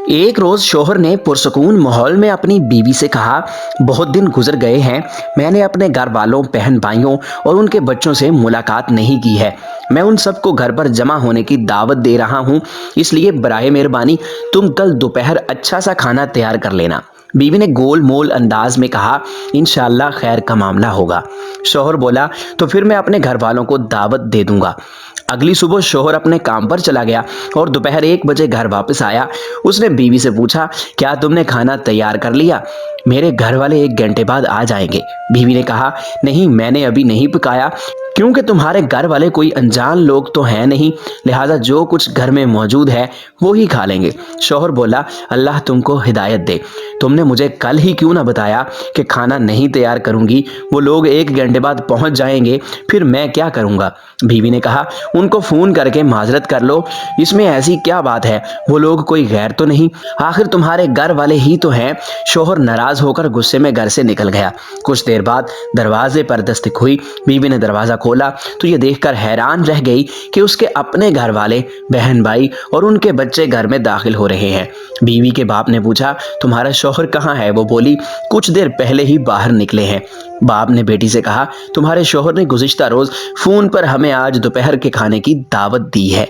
ایک روز شوہر نے پرسکون ماحول میں اپنی بیوی سے کہا، بہت دن گزر گئے ہیں، میں نے اپنے گھر والوں، بہن بھائیوں اور ان کے بچوں سے ملاقات نہیں کی ہے۔ میں ان سب کو گھر پر جمع ہونے کی دعوت دے رہا ہوں، اس لیے براہ مہربانی تم کل دوپہر اچھا سا کھانا تیار کر لینا۔ بیوی نے گول مول انداز میں کہا، انشاءاللہ خیر کا معاملہ ہوگا۔ شوہر بولا، تو پھر میں اپنے گھر والوں کو دعوت دے دوں گا۔ اگلی صبح شوہر اپنے کام پر چلا گیا اور دوپہر 1 بجے گھر واپس آیا۔ اس نے بیوی سے پوچھا، کیا تم نے کھانا تیار کر لیا؟ میرے گھر والے 1 گھنٹے بعد آ جائیں گے۔ بیوی نے کہا، نہیں، میں نے ابھی نہیں پکایا، کیونکہ تمہارے گھر والے کوئی انجان لوگ تو ہیں نہیں، لہٰذا جو کچھ گھر میں موجود ہے وہی کھا لیں گے۔ شوہر بولا، اللہ تم کو ہدایت دے، تم نے مجھے کل ہی کیوں نہ بتایا کہ کھانا نہیں تیار کروں گی، وہ لوگ 1 گھنٹے بعد پہنچ جائیں گے، پھر میں کیا کروں گا؟ بیوی نے کہا، ان کو فون کر کے معذرت کر لو، اس میں ایسی کیا بات ہے، وہ لوگ کوئی غیر تو نہیں، آخر تمہارے گھر والے ہی تو ہیں۔ شوہر ناراض ہو کر غصے میں گھر سے نکل گیا۔ کچھ دیر بعد دروازے پر دستک ہوئی۔ بیوی نے دروازہ کھولا تو یہ دیکھ کر حیران رہ گئی کہ اس کے اپنے گھر والے، بہن بھائی اور ان کے بچے گھر میں داخل ہو رہے ہیں۔ بیوی کے باپ نے پوچھا، تمہارا شوہر کہاں ہے؟ وہ بولی، کچھ دیر پہلے ہی باہر نکلے ہیں۔ باپ نے بیٹی سے کہا، تمہارے شوہر نے گزشتہ روز فون پر ہمیں آج دوپہر کے کھانے کی دعوت دی ہے۔